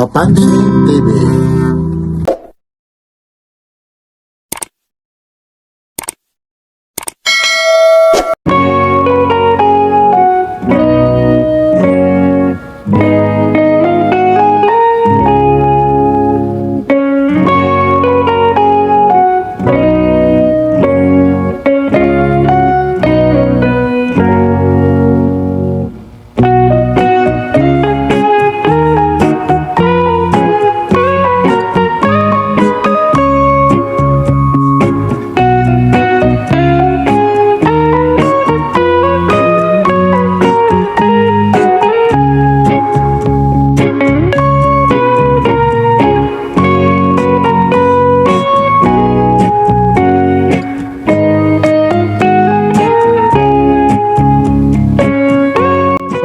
Papansin TV.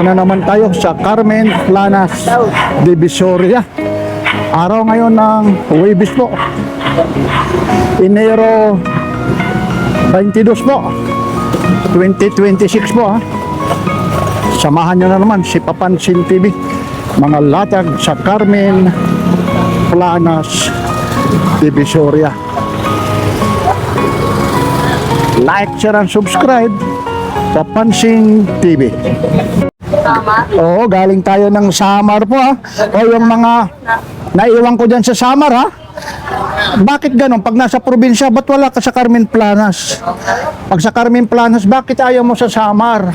Na naman tayo sa Carmen Planas, Divisoria. Araw ngayon ng Huwebes po, Enero 22 po, 2026 po ha. Samahan nyo na naman si Papansin TV, mga latag sa Carmen Planas, Divisoria. Like, share, and subscribe. Papansin TV. Oo, galing tayo ng Samar po ha. O yung mga naiwan ko dyan sa Samar ha. Bakit ganun? Pag nasa probinsya, ba't wala ka sa Carmen Planas? Pag sa Carmen Planas, bakit ayaw mo sa Samar?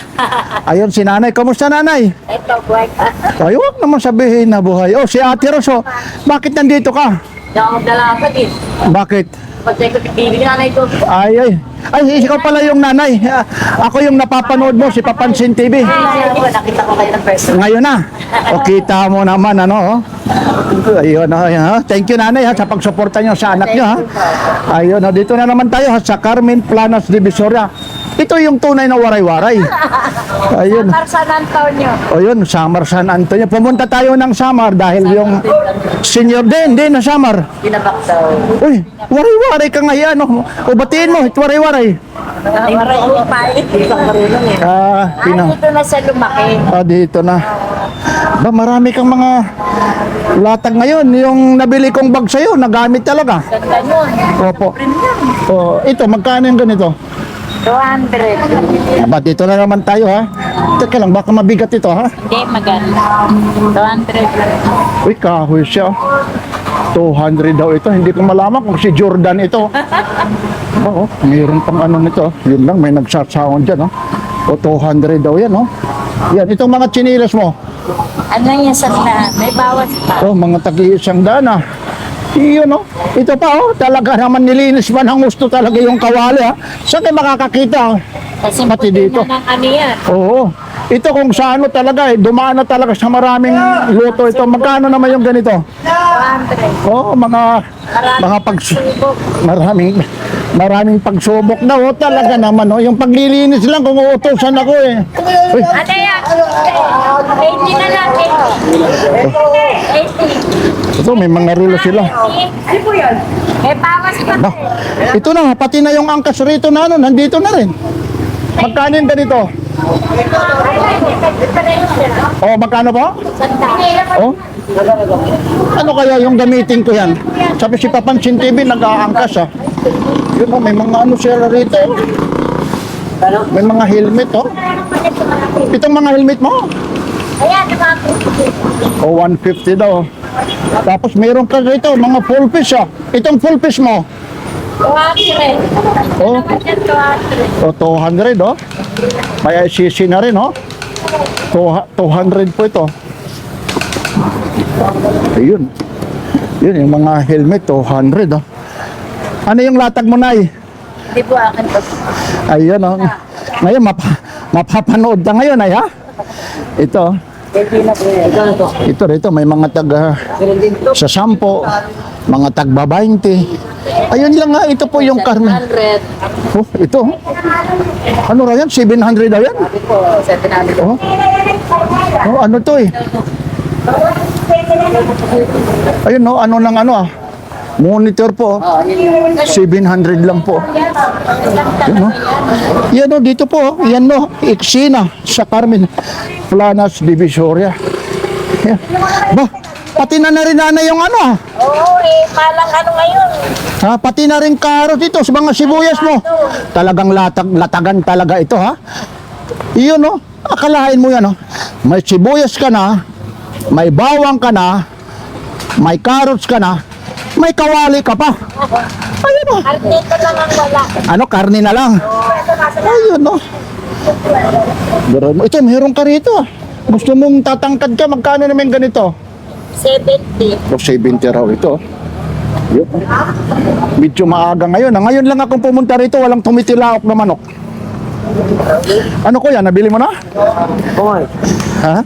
Ayun si nanay. Kamusta nanay? Ito, buhay ka. Ay, huwag naman sabihin na buhay. Oh, si Ate Roso, bakit nandito ka? Diyan ako dalaga din. Bakit? Pagkaya ko bibigyan na ito. Ay, ikaw pala yung nanay. Ako yung napapanood mo, si Papansin TV. Nakita ko kayo ng person. Ngayon na. O kita mo naman ano. Ayun, ayun. Thank you nanay ha, sa pagsuporta nyo sa anak nyo ha. Ayun, dito na naman tayo ha, sa Carmen Planas Divisoria. Ito yung tunay na waray-waray. Ayun. Para sa taon nyo? O yun, Samar San Antonio. Pumunta tayo ng Samar dahil yung senior din na Samar. Binabak daw. Uy, waray-waray ka ngayon. O batiin mo, ito waray-waray. Maray ko pa. Isang marunong eh. Dito na sa lumaki. Dito na. Ba, marami kang mga latag ngayon. Yung nabili kong bag sa'yo, nagamit talaga. Ganda nun. Opo. O, ito, magkano yung ganito? 200. Ba, dito na naman tayo ha. Teka lang, baka mabigat ito ha. Hindi, maganda. 200. Uy, kahoy siya. 200 daw ito. Hindi ko malaman kung si Jordan ito. Oo, mayroon pang ano nito. Yun lang, may nagsasound dyan. O, 200 daw yan. Yan, itong mga chinilas mo. Ano yan sa na? May bawas pa. Oh, mga tagi-isang daan. Iyon ito pa talaga naman nilinis pa ng gusto talaga yung kawali ha. Saan kayo makakakita? Kasi pati dito. Na ng ano yan. Oo. Ito kung saan talaga dumaan na talaga sa maraming luto ito. Magkano naman yung ganito? 200. Oo, mga maraming pagsubok na talaga naman yung paglilinis lang kung uutusan ako eh. Uy, Ano yan? 80 na lang. 80. ito may mga relo sila. Ano po yan? May bawas pa. Ba, ito na, pati na yung angkas rito na nandito na rin. Magkano yung ganito? Oh, magkano po? Oh? Ano kaya yung gamitin ko yan? Sabi si Papansin TV, nag-aangkas Yun may mga ano sila rito. May mga helmet Itong mga helmet mo? Ayan, O, 150 daw. Tapos meron ka rito, mga full fish Itong full fish mo? 200. Oh, 200. o 200 May ICC na rin 200 po ito. Ayun. Yun yung mga helmet 200 Ano yung latag mo nay? Hindi po akin po. Ayun Ngayon mapapanood na ngayon ay ha. Ito. Ito rito may mga taga sa 10, mga tagba 20. Ayun lang nga, ito po yung Carmen. 100. Oh, ito. Ano ra yan? 700 daw yan? Po, 700. Oh. Oh, ano to eh? Ayun ano lang Monitor po. 700 lang po. Yan dito po. Yan Iksina sa Carmen Planas Divisoria. Yan. Ba, Pati na rin nanay yung ano. Oo, palang ano ngayon. Ha, pati na rin karot ito sa mga sibuyas mo. Talagang latagan talaga ito ha. Iyon no, akalain mo yan no. May sibuyas ka na, may bawang ka na, may carrots ka na, may kawali ka pa. Ayun no. Arnito lang ang wala. Ano, karne na lang. Ayun no. Ito, meron ka rito. Gusto mong tatangkad ka, magkano naman ganito? 70. O 70 raw ito. Yun. Medyo maaga ngayon. Ngayon lang akong pumunta rito, walang tumitilaok na manok. Ano kuya, nabili mo na? Okay. Ha?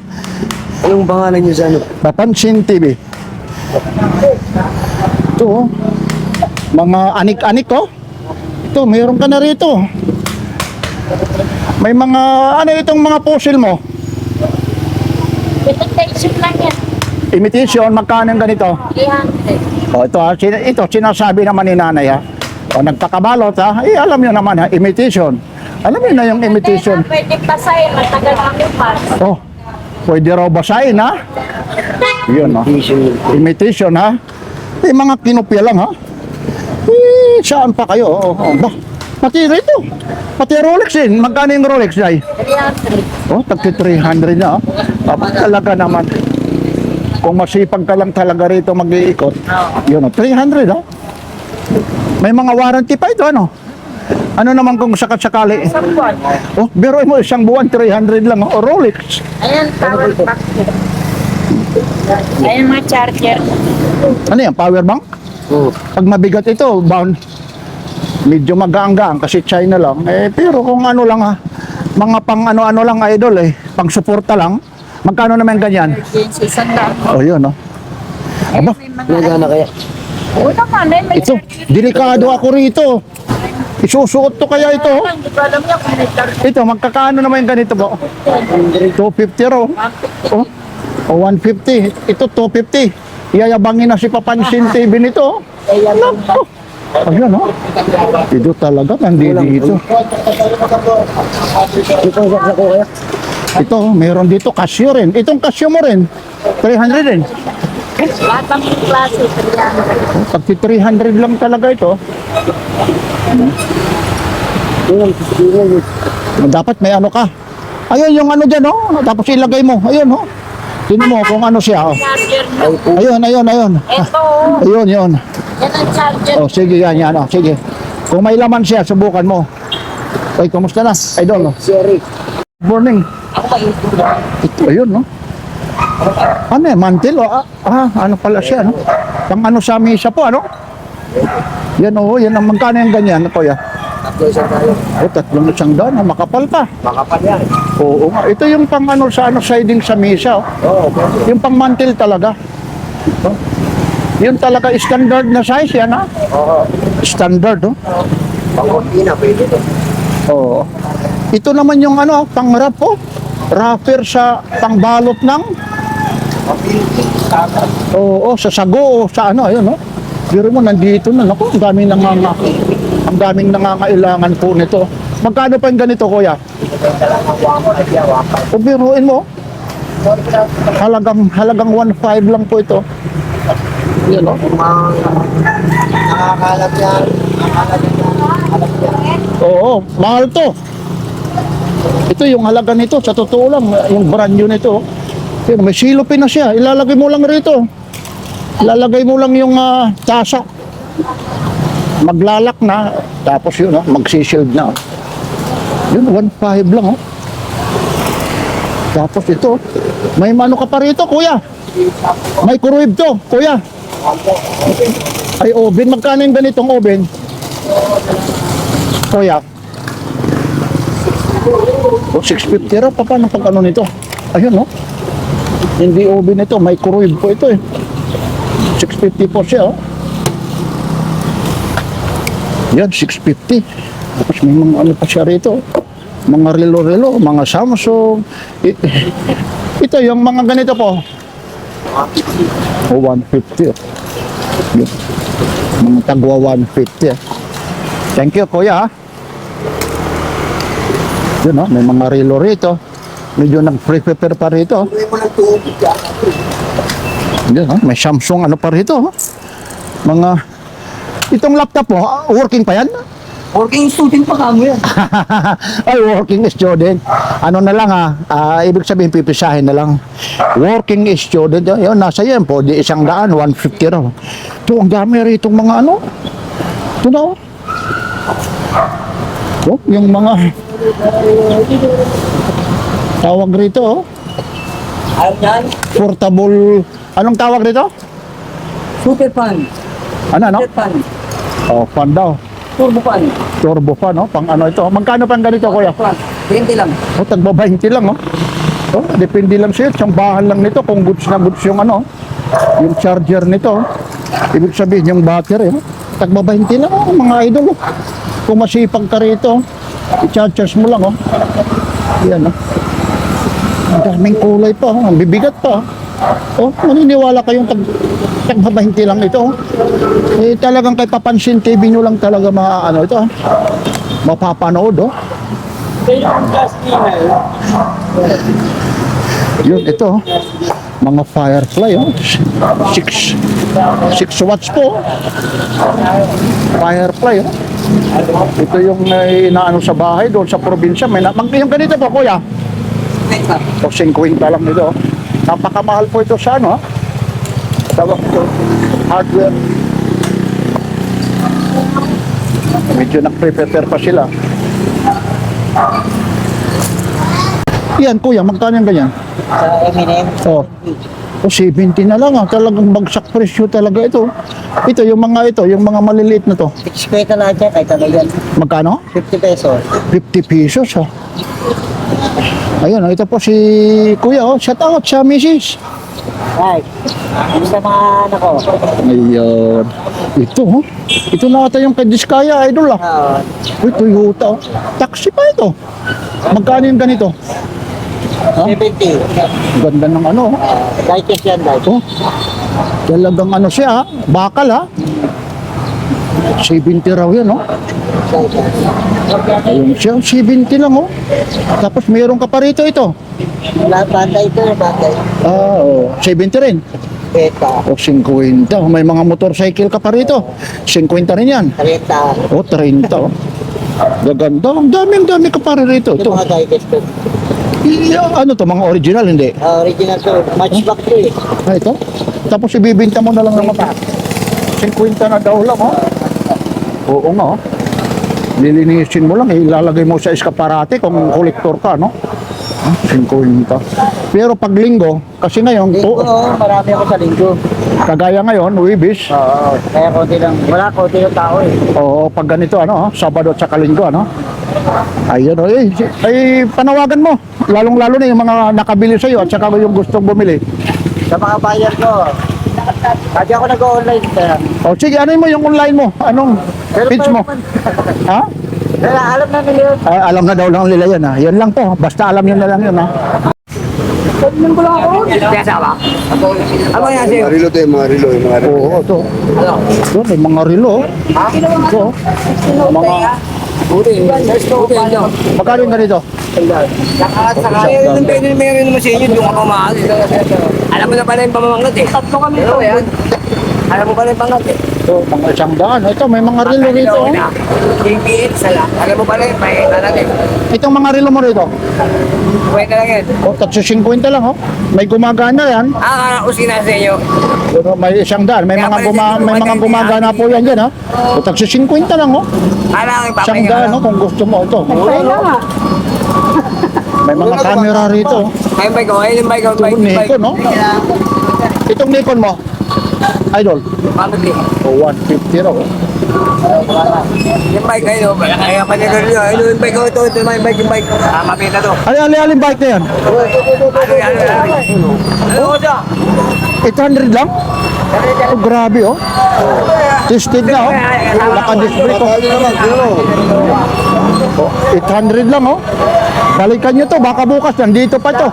Anong pangalan niyo sa ano? Papansin TV. Ito, oh. Mga anik-anik, oh. Ito, mayroon ka na rito. May mga, ano itong mga puzzle mo? Imitation lang yan. Imitation, magkano yung ganito? 300. O, ito, ha. Ito, sinasabi naman ni nanay, ha. O, nagkakabalot, ha. Eh, alam nyo naman, ha. Imitation. Alam nyo na yung imitation. Pwede pasayin, matagal ang lupas. Oh, pwede raw basahin, ha? Yun, ha? Imitation, ha? Eh, mga kinopya lang, ha? Eh, saan pa kayo? Oh, ba? Pati rito. Pati Rolex, eh. Magkano yung Rolex, Jai? 300. Oh, tagti 300 na, ha? Talaga naman. Kung masipag ka lang talaga rito mag-iikot, yun, ha? 300, ha? May mga warranty pa ito, ano? Ano naman kung sakali? Isang buwan. Oh, pero mo isang buwan 300 lang, oh, Rolex. Ayan, power bank. Ayan mga charger. Ano yan, power bank? Oo. Pag mabigat ito, bound, medyo magaang-gaang kasi China lang. Eh, pero kung ano lang ha, mga pang ano-ano lang idol eh, pang suporta lang. Magkano naman ganyan? Agency, sandaan. Oh, yun no. Aba, May mga... Nagana kaya? Oo naman, eh. May ito, delikado ako rito. Isusuot to kaya ito. Hindi ko alam niya kung may charger. Ito, magkakaano naman yung ganito ba? 250 raw. Oh, oh 150. Ito, 250. Iyayabangin na si Papansin TV nito. Kaya lang ba? Ayan, no? Ito talaga, nandito dito. Ito ang saksa ko kaya? Ito, meron dito, Casio rin. Itong Casio mo rin, 300 rin. Lahat ng klase, 300. Oh, pagti 300 lang talaga ito. Dapat may ano ka. Ayun, yung ano dyan, oh. Tapos ilagay mo. Ayun, oh. Tingnan mo kung ano siya, oh. Charger mo. Ayun, ayun, ayun. Ito, Ayun, yun. yan ang charger. Oh, sige, yan, yan, oh. Sige. Kung may laman siya, subukan mo. Ay, kumusta na? Idol, no? Sherry. Morning. Ako ba yung Ito, ayun, no? Ano eh, mantil, oh. Ano pala siya, no? Pang ano sa misa po, ano? Yan, oh, yan ang magkano yung ganyan, kuya. Tatlo isang tayo. Oh, 300, makapal pa. Makapal yan. Oo nga. Ito yung pang ano sa ano siding sa misa, oh. Oo, pwede. Yung pang mantil talaga. Oh. Yun talaga standard na size yan, ha? Oo. Standard, oh. Pangkunti na, pwede to. Oo. Ito naman yung ano, pang wrap, oh. Wrapper sa pangbalot ng oo, sa sago, sa ano, ayun, oh. Biro mo, nandito na, naku, ang daming nangangailangan po nito. Magkano pa yung ganito, kuya? O biruin mo, halagang 1.5 lang po ito. Yan, oh. Nakakalat yan. Nakakalat yan. Oo, mahal to. Ito yung halaga nito, sa totoo lang, yung brand new nito. Yan, may silupin na siya, ilalagay mo lang rito. Ilalagay mo lang yung tasa. Maglalak na, tapos yun, magsisild na. Yun, 1.5 lang, oh. Tapos ito, may mano ka pa rito, kuya. May kuruib to, kuya. Ay, oven. Magkano yung ganitong oven? Kuya. O, 650 raw. Paano pag ano nito? Ayun, no? Hindi oven ito. May kuruib po ito, eh. 650 po siya, oh. Yan, 650. Tapos may mga ano pa siya rito. Mga relo-relo, mga Samsung. Ito, yung mga ganito po. O, 150. Yun. Mga tagwa 150. Thank you, kuya. Yun, may mga relo rito. Medyo nag-prepare pa rito. Tuloy mo ng tubig yan. Yan, may Samsung ano pa rito. Mga, itong laptop mo, working pa yan? Working student pa kamo yan. Ay, working student. Ano na lang ibig sabihin pipisahin na lang. Working student, yun, nasa yan po, di 100, 150 raw. Ito, ang dami rito mga ano. Ito na, yung mga tawag rito, Ayaw yan. portable, anong tawag rito? Super fan. Ano? Jet fan. Oh, fan daw. Turbo fan. Turbo fan, pang ano ito. Magkano pang ganito, kuya? Fan. 20 lang. Tagba 20 lang, depende lang sa'yo. Tsambahan lang nito kung goods na goods yung ano, yung charger nito. Ibig sabihin yung battery, tagba 20 lang, mga idol. Kung masipag ka rito, i-charge mo lang, Yan, Ang daming kulay pa, ang bibigat pa. Maniniwala kayong tagba 20 lang ito. Talagang kay Papansin TV nyo lang talaga ito, mapapanood, Yun, ito, mga Firefly, 6 watts po, Firefly, Ito yung inaano sa bahay, doon sa probinsya. Yung ganito po, kuya. O 50 lang nito. Napakamahal po ito sa ano, tawag ito, hardware. Medyo nag-prepare pa sila. Yan, kuya, magkano yung ganyan? Sa M&M. O 70 na lang, talagang bagsak presyo talaga ito. Ito, yung mga maliliit na to. 60 na dyan, kahit ano yan. Magkano? 50 pesos. 50 pesos, Ayun, ito po si kuya, shout out sa misis. Ay, sa mga anak ko. Ayun. Ito na ata yung kay Diskaya, idol Uy, Toyota, Taxi pa ito. Magkano yung ganito? 70. Ganda ng ano. Diecast yan, diecast. Talagang ano siya, bakal 70 raw yan, Ayun siya, 70 lang, Tapos meron ka pa rito ito. Wala, banda ito, banda. 70 rin. Beta. O 50. May mga motorcycle ka pa rito. 50 rin yan. 30. 30. Gaganda. Ang dami ka pa rin rito. Yung mga diecast to. Ano to, mga original, hindi? Original to. Matchback to eh. Ito. Tapos ibibinta mo na lang naman. 50 na daw lang, Oo nga, Lilinisin mo lang, ilalagay mo sa eskaparate kung kolektor ka, 50. Pero pag linggo, kasi ngayon, Linggo, marami ako sa linggo. kagaya ngayon, Wibis. Oo, kaya konti lang. Wala, konti yung tao eh. Oo, pag ganito, Sabado at saka linggo, Ayun, ay panawagan mo. Lalong-lalo na yung mga nakabili sa'yo at saka yung gustong bumili. Sa mga buyer ko, kasi ako nag-online kaya. Sige, ano mo yung online mo? Anong page mo? Ha? Kaya alam na nila yun. Alam na daw lang nila yan, Yan lang po. Basta alam nyo na lang yun, Ano yan sa'yo? Mga rilo to, mga rilo. Oo, ito. Ito, may mga relo. Ito. Mga, magkano yung ganito? Yung pwede meron naman sa inyo, yung ako mahal. Alam mo na pala yung pamamangat eh. Tatlo kami ito yan. Alam mo pala yung pangat eh. Ito, mga 100. Ito, may mga relo rito. KPH sala. Alam mo pala yung pakita natin. Itong mga relo mo rito. Pwede lang yan. Tatso 50 lang, May gumagana yan. Usina sa inyo. Pero may 100. May mga gumagana po yan dyan, Tatso 50 lang, Kala ko 100, kung gusto mo ito. May mga camera rito. Ayun ba ko? Ayun ba ko? Itong Nikon, Itong Nikon mo, idol. Pamili. 150 raw. Yung bike kayo, kaya pa niya gano'n yun. Yung bike ko, ito yung bike. Mapita to. Alin bike na yan? Ano ko siya? 800 lang? Grabe, Tested na, Naka-disc brake, 800 lang, Balikan nyo to, baka bukas, nandito pa to.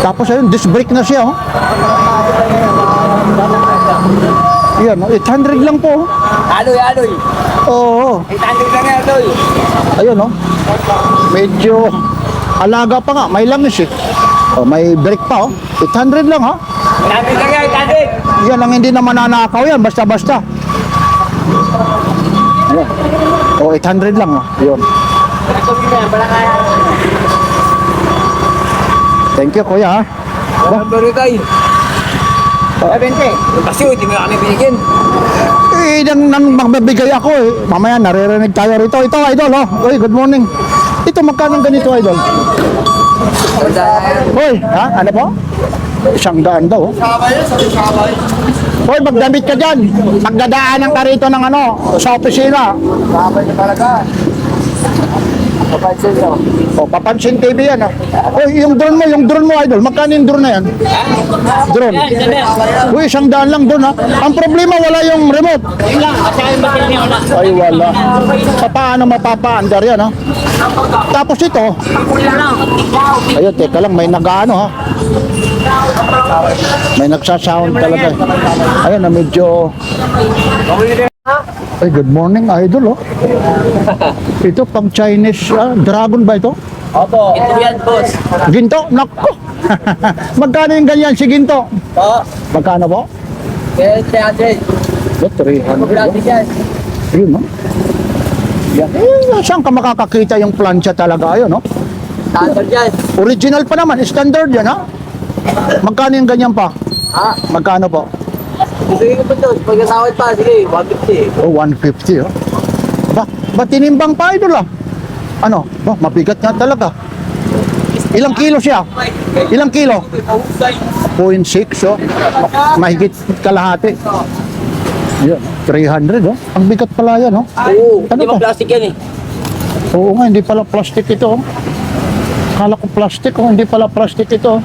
Tapos ayun, disc brake na siya, Yan, 800 lang po, Aloy. Oo. 800 lang yan, Aloy. Ayun, medyo alaga pa nga, may langis may brake pa, 800 lang, Dami lang yan, dami. Yan ang hindi naman nanakaw yan, basta-basta. Yan. O, 800 lang. Yun. Thank you, kuya. Ang barutay. Bente. Kasi hindi mo kami binigyan. Nang magbibigay ako eh. Mamaya naririnig tayo rito. Ito, idol, oh. Uy, good morning. Ito, magkano ganito, idol? Uy, ha? Ano po? 100 daw, oh. Hoy, magdamit ka dyan. Magdadaanan ka rito ng ano, sa opisina. Sabay na talaga. Kapansin nyo. O, Papansin TV yan, ah. Hoy, yung drone mo, idol. Magkano yung drone na yan? Drone. Uy, 100 lang drone, ha. Ang problema, wala yung remote. Ay, wala. Paano mapapaandar yan, ha? Tapos ito. Ayun, teka lang, may nag-ano, ha. May nagsasound talaga. Ayun na medyo. Ay, good morning, idol, oh. Ito pang Chinese, dragon ba ito? Opo. Ito yan, boss. Ginto? Nako. Magkano yung ganyan si Ginto? Oo. Magkano po? Kaya 300. 300. Grabe yan. Yun, no? Yan. Saan ka makakakita yung plancha talaga, ayun, no? Standard yan. Original pa naman, standard yan, ha? Magkano yung ganyan pa? Ha? Magkano po? Sige ko pa doon. Pagkasawad pa, sige, 150. Oh, 150, oh. Ba tinimbang pa, idol, ah? Ano? Ba, mabigat nga talaga. Ilang kilo siya? Ilang kilo? 0.6, oh. Mahigit kalahati. Yan, 300, oh. Ang bigat pala yan, oh. Oo, Ano hindi to? mo plastic yan eh. Oo nga, hindi pala plastic ito, oh. Kala ko plastic, oh. Hindi pala plastic ito, oh.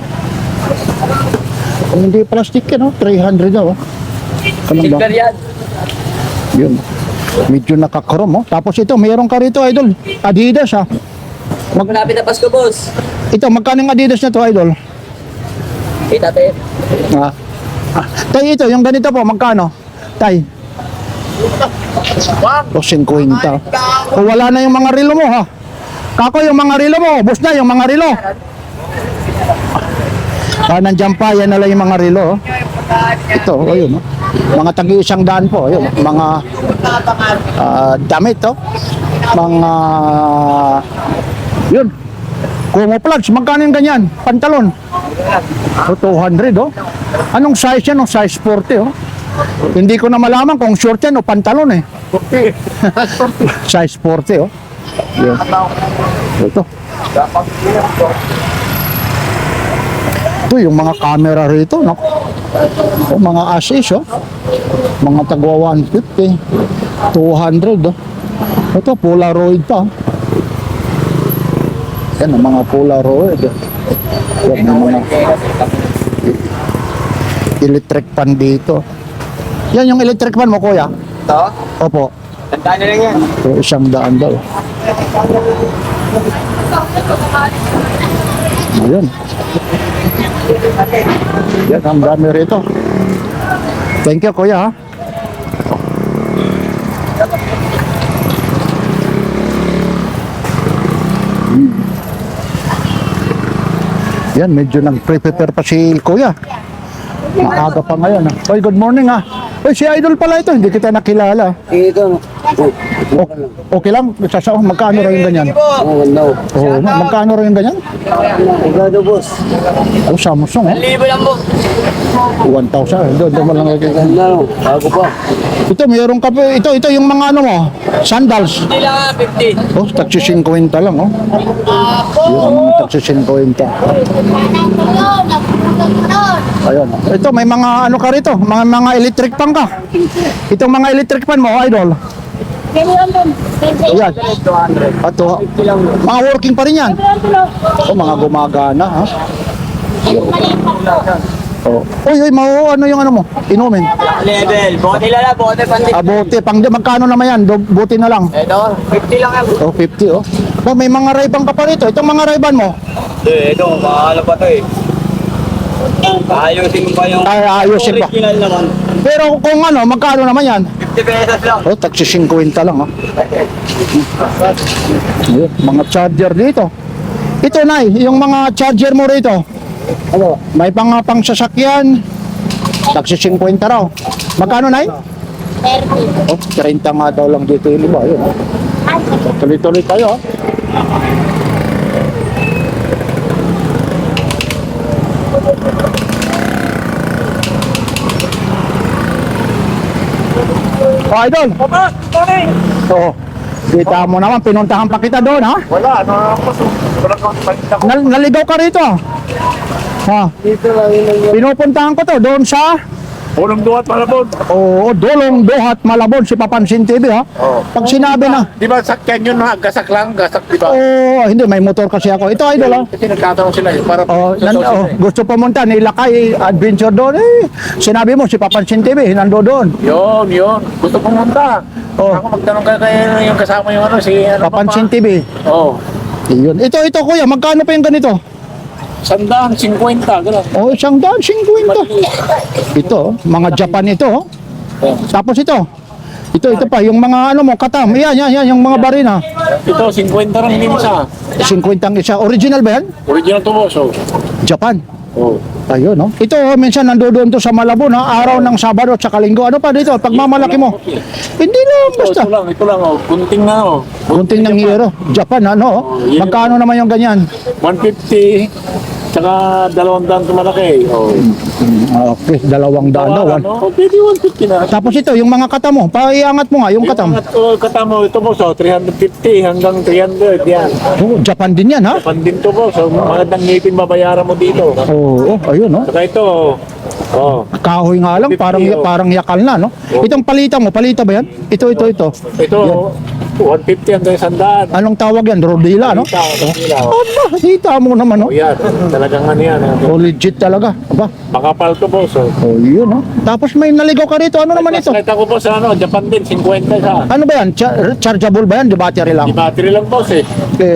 Kung hindi plastic yan, oh. 300, oh. Ano ba? Silver yan. Yun. Medyo nakakrom, oh. Tapos ito, mayroon ka rito, idol. Adidas, ah. Malapit na Pasko, boss. Ito, magkano yung Adidas na to, idol? Kita tayo. Ah. Tay, ito, yung ganito po, magkano? Tay. O, 50. O, wala na yung mga relo mo, ha? Kako, yung mga relo mo, bus na yung mga relo. Nandiyan pa, yan na lang yung mga relo, oh. Ito, oh, yun, oh. Mga tagi-100 po, yun. Mga damit, oh. Mga, yun. Kumo plugs, magkano yung ganyan? Pantalon. O, 200, oh. Anong size yan? Oh, size 40, oh. Hindi ko na malaman kung short yan o pantalon, eh. Size 40, oh. Yun. Ito. Ito yung mga camera rito, no? O, mga Asus, oh. Mga tagwa 150, 200, oh. Ito, Polaroid pa. Yan, ang mga Polaroid. Yan ang mga electric pan dito. Yan yung electric pan mo, kuya? Ito? Opo. Tandaan na lang yan. So, 100 daw. Ayan. Yan, ang dami rito. Thank you, kuya, ha? Yan, medyo nag-prepare pa si kuya. Maaga pa ngayon, ha? Oy, good morning, ha? Oy, si Idol pala ito, hindi kita nakilala. Ito. Okay lang, sasaw, magkano rin yung ganyan? Oh, no. Oo, magkano rin yung ganyan? Ugado, boss. Oh, Samsung, ha? Libo lang, boss. 1,000, doon mo lang nakikita. Ano? Bago pa. Ito, mayroong kape. Ito yung mga ano mo, sandals. Hindi lang 50. Oh, taxi 50 lang, oh. Yung mga taxi 50. Ayun. Ito, may mga ano ka rito, mga electric pan ka. Itong mga electric pan mo, idol. Ayan. Ito, mga working pa rin yan. Oh, mga gumagana, ha? Oh. Uy, ano yung ano mo? Inumin. Level. Bote lang, bote pandit. Bote, magkano naman yan? Buti na lang. Ito, 50 lang yan. Oh, 50, oh. Oh, may mga Ray-Ban ka pa rito. Itong mga Ray-Ban mo. Ito, mahalo pa to eh. Ayusin mo pa yung Ay, ayusin pa. original naman. Pero kung ano, magkano naman yan? 50 pesos lang. Oh, taxi 50 lang, oh. Ayun, mga charger dito. Ito, Nay, yung mga charger mo rito. Ano? May pang sasakyan, Taxi 50 raw. Magkano, Nay? 30. Oh, 30 nga daw lang dito yung iba. Ayun, oh. Tuloy-tuloy tayo, oh. Oh, Idol. Oo. Kita mo naman, pinuntahan pa kita doon, ha? Wala, ano ako. Wala kang balita ko. Naligaw ka rito. Ha? Dito lang yun. Pinupuntahan ko to doon sa Unang duwat malabon. Dolong Duhat Malabon, si Papansin TV, ha? Oo. Pag sinabi na, Di ba sakyan yun ha? Gasak lang, gasak di ba? hindi, may motor kasi ako. Ito, Idol, ha? Kasi nagtatanong sila eh. Para Gusto pumunta, nilakay, adventure doon, eh. Sinabi mo, si Papansin TV, nando doon. Yun. Gusto pumunta. Oo. Ako magtanong ka kayo yung kasama yung ano, si ano Papansin TV. Oo. Yun. Ito, kuya, magkano pa yung ganito? 150, gano'n. Oh, 150. Ito, mga Japan ito, oh. Tapos ito pa, yung mga ano mo, katam. Yan, yung mga barina. Ito, 50 lang minsa. 50 ang isa. Original ba yan? Original to boss, oh. Japan. Oo. Ayun, no? Ito, minsan nandoon to sa Malabon, ha? Araw ng Sabado at saka Linggo. Ano pa dito? Pagmamalaki mo. Hindi lang, basta. Ito lang, oh. Kunting na, oh. Kunting ng euro. Japan, ano? Oh. Magkano naman yung ganyan? 150, tsaka 200 to malaki. Oh. Okay, 200 daw. Oh, pwede 150 na. Tapos ito, yung mga katam mo. Paiangat mo nga, yung katam. Katamo, ito boss, oh, 350 hanggang 300, yan. Oh, Japan din yan, ha? Pandin to boss, oh. Magandang ngipin babayaran mo dito. Oo, ayun, no? Saka ito, oh. Kahoy nga lang, 50, parang yakal na, no? Itong palita mo, palita ba yan? Ito. Ito, 150 hanggang 100. Anong tawag yan? Rodila, no? Aba, hita mo naman, no? Oh, yan. Talagang ano yan. Oh, legit talaga. Aba, Makapal to boss, oh. oh, yun, no? Tapos may naligaw ka rito. Ano naman ito? Nakita ko boss, ano, Japan din, 50 sa. Ano ba yan? Chargeable ba yan? Di battery lang? Di battery lang boss, eh.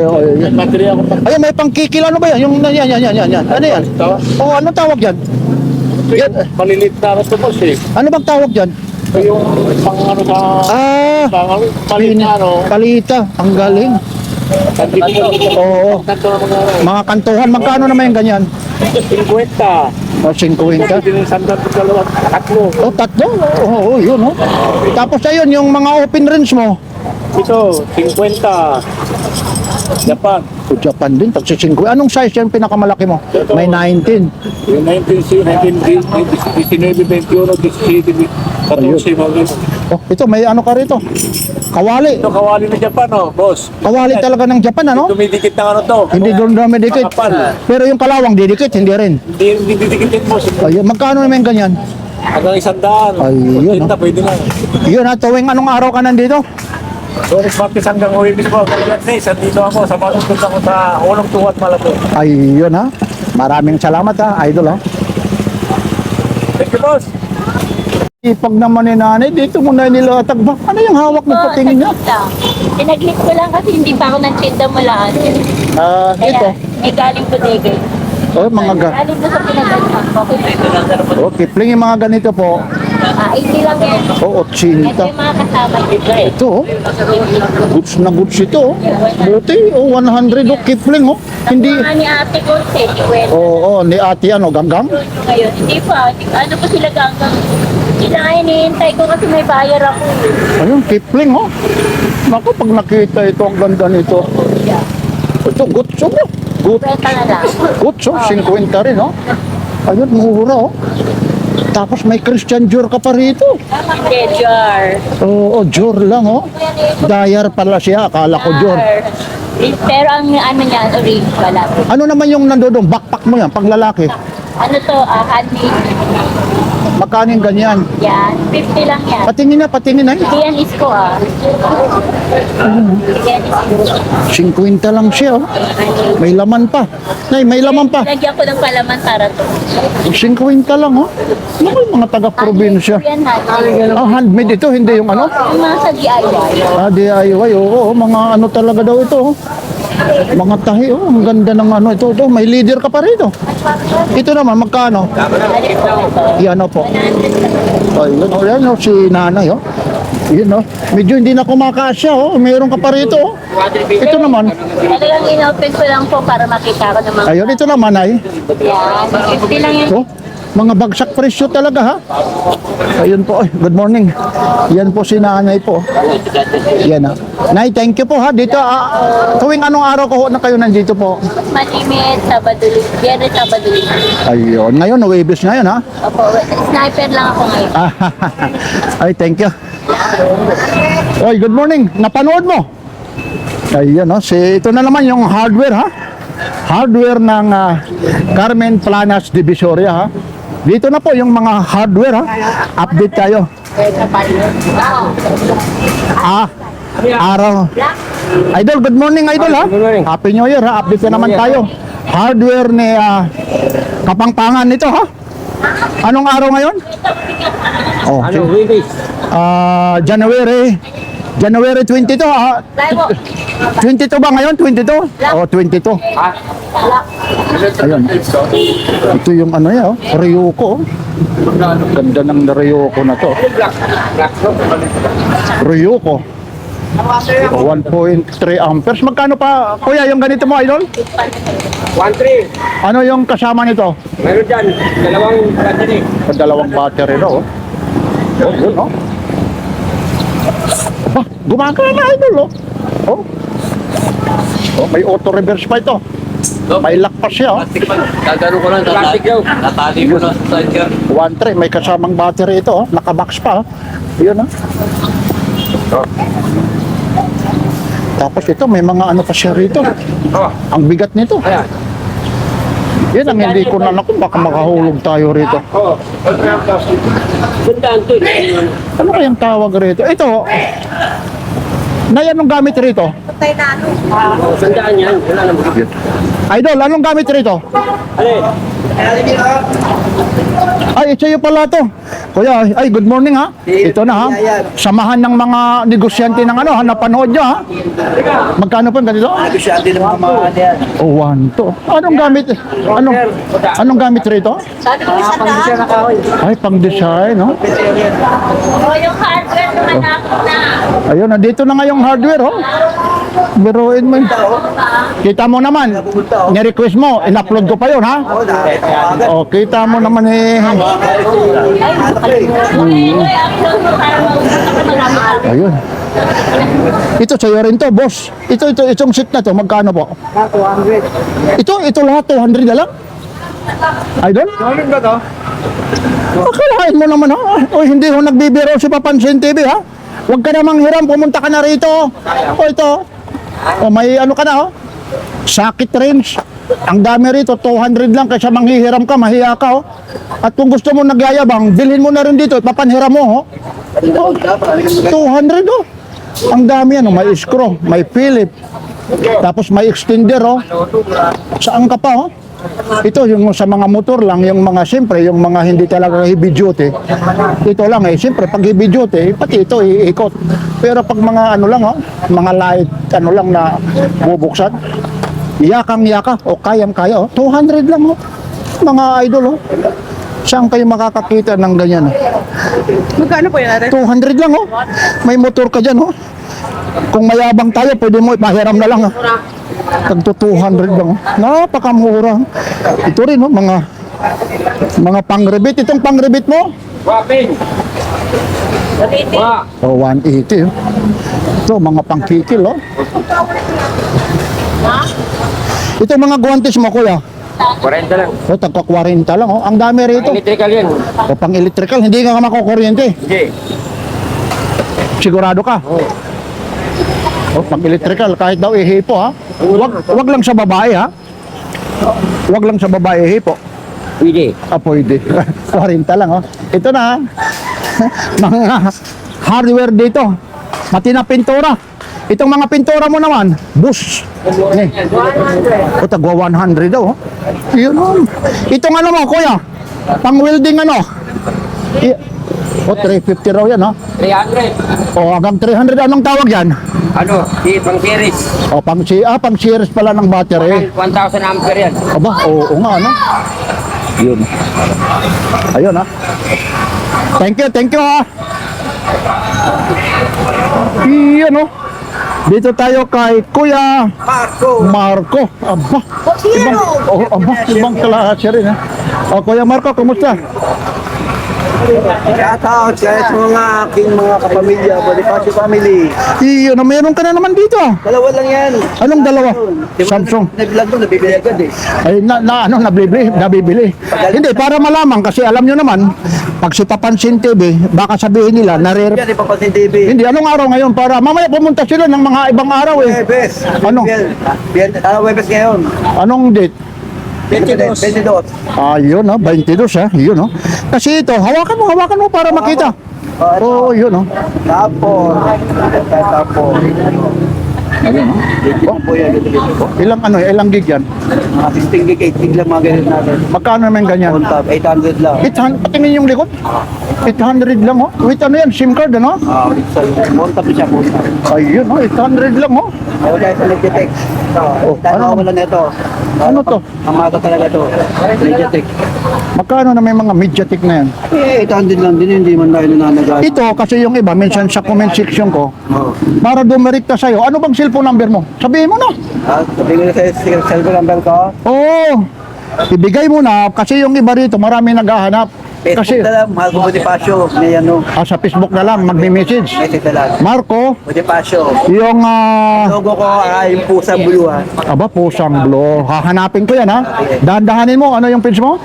Oh, May yan. battery ako pa. Ayun, may pangkikil. Ano ba yan? Yung, yan. Ano yan? Ito, Oh, ano tawag yan? Yan. malilit na ano to boss, eh. Ano bang tawag yan? Ito yung pang ano sa... Ah, Palit na ano. palita. Ang galing. Oo. Kanto na mga ano. Mga kantuhan, magkano naman yung ganyan? 50. O, 50. Pwede rin sandal to dalawa. Tatlo. Oh, tatlo. Oo, yun, no? Tapos ayun, yung mga open range mo. Ito, 50. Japan. So, Japan din, tagsi 50. Anong size yan pinakamalaki mo? May 19. Yung 19, 19, 19, 21, 17, 14, mga ganun. Oh, ito, may ano ka rito? Kawali. Ito kawali ng Japan, oh, boss. Kawali talaga ng Japan, ano? Dumidikit ng ano to. Hindi doon dumidikit. Makapal. Pero yung kalawang didikit, hindi rin. Hindi didikitin, boss. Ayun, magkano naman ganyan? Hanggang 100. Ayun, no? Pwede na. Yun ha, tuwing anong araw ka nandito? So, next Martes hanggang Huwebes po. Days, andito ako. Sa matutod ako sa Unang Tuwat Malabon. Ayun ha. Maraming salamat ha, idol ha. Thank you, boss. Ipag naman ni nanay, dito mo na nilatag ba? Ano yung hawak na patingin niya? Pinaglit ko lang kasi hindi pa ako nagtinda mula. Ah, Kaya ito. may galing bodega. Oh, mga Galing ko sa pinagalitan ko. Oh, Kipling yung mga ganito po. 80 lang yan. Oh, Ito 80. yung mga kasama dito. Ito, oh. Goods na goods ito, oh. Buti, oh, 100, oh, Kipling, oh. Hindi, Mga ni ate ko, Sejuel. oh, ni ate, ano, ganggang? Ngayon, hindi pa. Ano pa sila ganggang? Sila nga hinihintay ko kasi may bayar ako. Ayun, Kipling, oh. Naku, pag nakita ito, ang ganda nito. Ito, goods, oh. Goods, Kwenta na lang. goods, oh, 50 rin, oh. Ayun, mura, oh. Tapos may Christian Dior ka pa rito. Jar. Oo, Dior lang, oh. Dayar pala siya, akala ko Dior. Pero ang ano niya, orange pala. Ano naman yung nandoon? Backpack mo yan, pang lalaki. Ano to, handmade. Magkano yung ganyan? Yan, 50 lang yan. Patingin na. Diyan is ko Diyan is ko. 50 lang siya, oh. May laman pa. Nay, may laman pa. Lagyan ko ng palaman para to. 50 lang, oh. Naku, yung mga taga-probinsya. Yan handmade. Ah, handmade ito, hindi yung ano? Yung mga sa DIY. Ah, DIY, oo, mga ano talaga daw ito, oh. Mga tahi, oh, ang ganda ng ano ito. May leader ka pa rito. Ito naman, magkano? Yan, oh, po. Ayun, oh, yan, oh, si nanay, oh. Yun, oh. Medyo hindi na kumakasya, oh. Mayroon ka pa rito, oh. Ito naman. Talagang in-open ko lang po para makita ko naman. Ayun, ito naman, ay. Yan, 50 lang yan. Oh, Mga bagsak presyo talaga ha. Ayun po, ay, good morning. Yan po si nanay po. Yan ha. Nay, thank you po ha. Dito, tuwing anong araw ko na kayo nandito po? Malimit, Sabado, Biyernes, Sabado. Ayun, ngayon, Huwebes ngayon ha. Opo, sniper lang ako ngayon. Ay, thank you. Oy, good morning. Napanood mo? Ayun no, ito na naman yung hardware ha. Hardware ng Carmen Planas Divisoria ha. Dito na po yung mga hardware ha. Update tayo. Araw. Idol, good morning Idol ha. Good morning. Happy New Year ha. Update na naman tayo. Hardware ni Kapangpangan nito ha. Anong araw ngayon? Oh, Ano, Wibis? January 22 22 ba ngayon? 22? Oh, 22. Ayun. Ito yung ano yan, oh. Ryuko. Ganda ng Ryuko na to. Ryuko. 1.3 amperes. Magkano pa, kuya, yung ganito mo, Idol? 1-3. Ano yung kasama nito? Meron dyan, dalawang battery. Dalawang battery na, oh. Oh, yun, oh. Aba, gumagana, Idol, oh. Oh. Oh, may auto reverse pa ito. May lock pa siya, oh. Gagano ko lang, tatali ko na sa sir. 1.3, may kasamang battery ito, oh. Nakabox pa, oh. Yun, oh. Tapos ito, may mga ano pa siya rito. Ang bigat nito. Ayan. Yan ang hindi ko na naku, baka makahulog tayo rito. Sandaan to. Ano kayang tawag rito? Ito, Nay, anong gamit rito? Sandaan yan. Wala naman. Idol, anong gamit rito? Alin? Ay, sa'yo pala to. Kuya, ay, good morning ha. Ito na ha. Samahan ng mga negosyante ng ano ha, napanood nyo ha. Magkano po yung ganito? Negosyante ng mga yan. Oh, 1 to. Anong gamit? Anong gamit rito? Pang-design na kahoy. Ay, pang-design, no? O, yung hardware naman ako na. Ayun, nandito na nga yung hardware, oh. Biruin mo. Kita mo naman. Ni-request mo, in-upload ko pa yun, ha? Oh, kita mo naman eh. Ayun. Ito sa'yo rin to, boss. Itong seat na to, magkano po? 200. Ito lahat 200 na lang? Idol? 200 ba to? Akalain mo naman ha. O hindi ho nagbibiro si Papansin TV ha. Huwag ka namang hiram, pumunta ka na rito. O ito. O may ano ka na ho. Sakit range. Ang dami rito, 200 lang kaysa manghihiram ka, mahiya ka ho. At kung gusto mo nagyayabang, bilhin mo na rin dito, papanhiram mo ho. O, 200 ho. Ang dami yan, may screw, may Philip. Tapos may extender ho. Saan ka pa ho? Ito yung sa mga motor lang, yung mga siyempre, yung mga hindi talaga heavy duty. Ito lang eh, siyempre pag heavy duty, pati ito iikot. Pero pag mga ano lang mga light ano lang na bubuksan, yakang-yaka o kayang-kaya 200 lang mga idol Saan kayo makakakita ng ganyan? Magkano po yan, Ate? 200 lang May motor ka dyan Kung mayabang tayo, pwede mo ipahiram na lang Tagto 200 lang Napakamura. Ito rin mga pang-rebit. Itong pang-rebit mo? Wapin. Oh, 180 Ito mga pangkikil Ito mga guwantes mo kuya. 40 lang. O tagka 40 lang Ang dami rito. Electrical yan. O pang electrical, hindi ka makukuryente. Hindi. Sigurado ka? O pang electrical, kahit daw ihipo Wag lang sa babae Wag lang sa babae ihipo. Pwede. Pwede. 40 lang Ito na mga hardware dito. Pati na pintura. Itong mga pintura mo naman, bus. O tagwa 100 daw Yun Itong ano mo kuya, pang welding O 350 raw yan 300. O hanggang 300. Anong tawag yan? Ano? Di pang series. O pang series pala ng battery. 1,000 ampere yan. Aba, oo nga Yun. Ayun Thank you Iyan Dito tayo kay Kuya Marco. Aba, ibang klase rin O, Kuya Marco, kumusta? Shoutout sa mga aking mga kapamilya, Bonifacio family. Iyon, meron ka na naman dito. Dalawa lang yan. Anong dalawa? Samsung. Nag-vlog ko, nabibili agad eh. Ay, nabibili. Hindi, para malaman, kasi alam nyo naman, pag si Papansin TV, baka sabihin nila, Yan, ipapansin TV. Hindi, anong araw ngayon? Para mamaya pumunta sila ng mga ibang araw eh. Webes. Ano? Webes ngayon. Anong date? 22. Yun 22 yun Kasi ito, hawakan mo para makita. Oh, yun Tapos. Dito po yan, dito po. Ilang gig yan? Mga 16 gig, 8 gig lang mga ganyan natin. Magkano naman ganyan? On top, 800 lang. 800, patingin yung likod. 800 lang With ano yan, SIM card on top siya po. Ayun 800 lang Ayaw tayo sa Legitech. Tanaw ko lang ito. Ano to? Ang maga talaga to. Legitech. Magkano na may mga Mediatek na yan? 800 lang din, hindi man tayo nananagal. Ito, kasi yung iba, minsan sa comment section ko, para dumirekta sa'yo, ano bang cellphone number mo? Sabihin mo na. Sabihin ko sa cellphone number ko. Oo. Ibigay mo na, kasi yung iba rito, marami naghahanap. Kasi, Facebook na lang, Marco Bonifacio. May ano, sa Facebook na lang, magme-message. message na lang. Marco, Bonifacio. yung, Logo ko, yung pusang blue ha. pusang blue. Hahanapin ko yan, ha? Dahan-dahanin mo, ano yung page mo?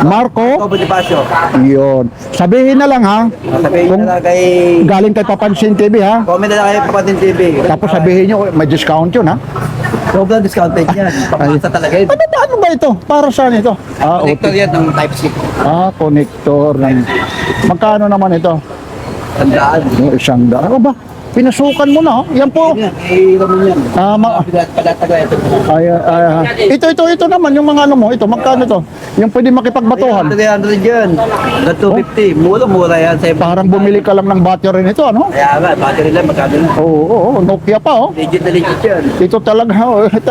Marco, Bonifacio. yun. Sabihin na lang, ha? Sabihin na lang kay... Galing kay Papansin TV, ha? Comment na lang kay Papatin TV. Tapos sabihin nyo, may discount yun, ha? Sobrang discounted yan. Pamasa talaga yun. Ano ba ito? Para saan ito? Connector yan ng Type-C. Connector ng... Magkano naman ito? Tandaan. Yung 100. Ano ba? Pinasukan mo na, Yan po. Yan, eh, naman yan. Palataga ito. Ito naman, yung mga ano mo, ito, magkano to? Yung pwede makipagbatuhan. 300 yan. 250. Mura yan. Parang bumili ka lang ng battery nito, ano? Kaya nga, battery lang, magkano na. Oo, Nokia pa, Legit na legit yan. Ito talaga,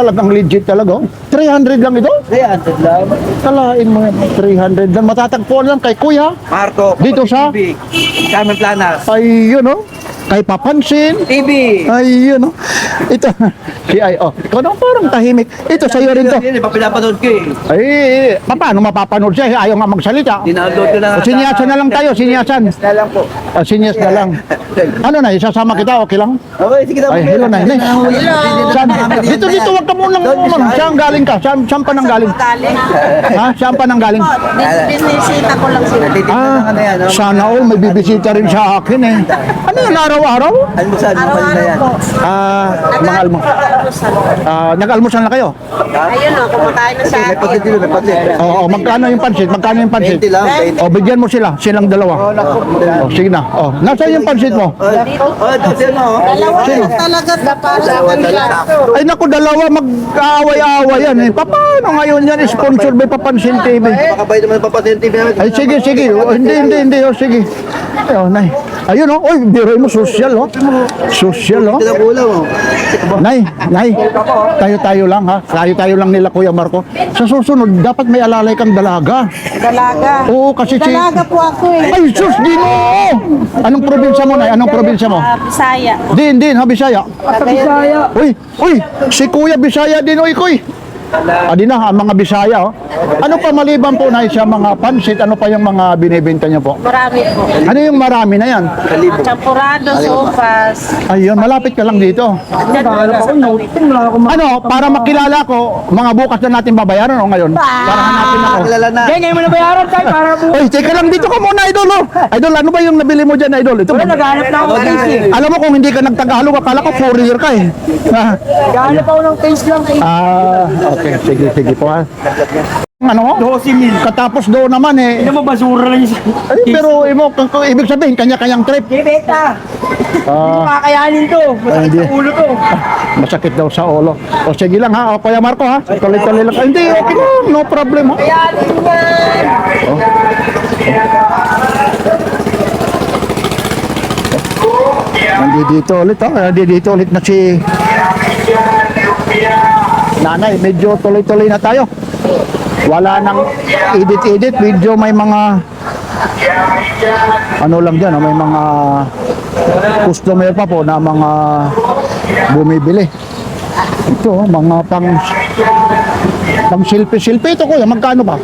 talagang legit talaga, 300 lang ito? 300 lang. Talain mo yan, 300 lang. Matatagpuan lang kay Kuya. Marco. Dito sa? TV. Carmen Planas. Ayun, kay Papansin. TV. Ayun, Ito, ikaw naman parang tahimik. Ito, sa'yo rin to. Yan, papinapanood ko eh. Ay, paano mapapanood siya? Ayaw nga magsalita. Dinownload ko na. Sinyasan na lang tayo, sinyasan. Na lang po. Sinyas na lang. Ano na, isasama kita, okay lang? Okay, sige na. Ay, hello na, Nay. Dito, wag ka munang saan galing ka? Saan pa nang galing? Ha? Saan pa nang galing? Binisita ko lang sila. Titignan na yan. Sana all, may bibisita rin sa akin eh. Ano yun, araw-araw? Almusal, mapalin na yan. Mga nag-almusal na kayo? Ayun o, kumakain na siya. May pasit dito, may pasit. Oo, magkano yung pansit? Magkano yung pansit? 20 lang, 20. O, bigyan mo silang dalawa. O, sige na. O, nasaan yung pansit mo? Ito, sino? Sino? Talaga napasa kanila. Ay naku, dalawa mag-aaway-aaway yan eh. Paano ngayon yan? Sponsor by Papansin TV. Makabay naman papasin TV namin. Ay sige. Hindi. O, sige. Ayun, Nay. Ayun o. Oy, biro mo, social o. Social o. Ito na kulang oh. Nay. Tayo lang ha. Tayo lang nila Kuya Marco. Sa susunod, dapat may alalay kang dalaga. Dalaga. Oo, kasi si... Dalaga po ako eh. Ay, sus, Ginoo! Anong probinsya mo, Nay? Anong probinsya mo? Bisaya. Din, Bisaya. Bisaya. Uy, si Kuya Bisaya din, Kuy. Di na, ang mga Bisaya, Ano pa maliban po na sa mga pansit, ano pa yung mga binibenta niyo po? Marami po. Ano yung marami na yan? Champurado, sopas. Ayun, malapit ka lang dito. Ano, para makilala ko, mga bukas na natin babayaran o ngayon? Para hanapin ako. Kilala na. Ngayon mo na bayaran tayo para po. Uy, teka lang dito ka muna, Idol. Idol, ano ba yung nabili mo dyan, Idol? Ito, Naghanap na ako ng taste eh. alam mo kung hindi ka nagtagalog, akala ko fourier ka eh. Naghanap ako ng taste lang eh. Okay, sige po ha. Ano? 12,000. Katapos doon naman eh. Hindi mo basura lang yung Ay, pero ibig sabihin, kanya-kanyang trip. Beta. Kakayanin to. Masakit hindi. sa ulo to. Masakit daw sa ulo. O sige lang ha, o Kuya Marco ha. Tuloy-tuloy lang. Hindi, okay lang, no problem ha. Kayanin yan. Nandito ulit na si Nanay. Medyo tuloy-tuloy na tayo. Wala nang edit-edit. Video may mga ano lang dyan, may mga customer pa po na mga bumibili. Ito, mga pang selfie-selfie. Ito kuya, magkano ba?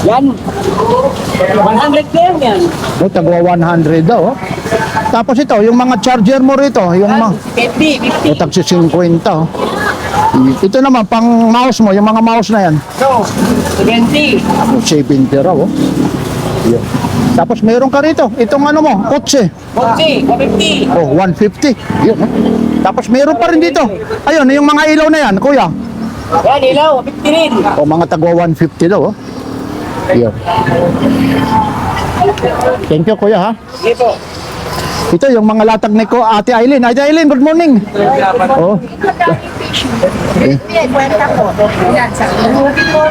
Yan. 100 na yan. O, tagwa 100 daw. Oh. Tapos ito, yung mga charger mo rito, yung mga 50. o, tagsi 50. Oh. Ito naman, pang mouse mo, yung mga mouse na yan. So, 70. O, 70 raw. Oh. Yun. Tapos meron ka rito, itong ano mo, kotse. Kotse, 150. Oh, 150. Yun. Oh. Tapos meron pa rin dito. Ayun, yung mga ilaw na yan, kuya. Yan, ilaw, 50 rin. O, mga tagwa 150 daw. Oh. Yun. Thank you, kuya, ha. Sige po. Ito yung mga latag ni ko, Ate Aileen. Ate Aileen, good morning. Oh.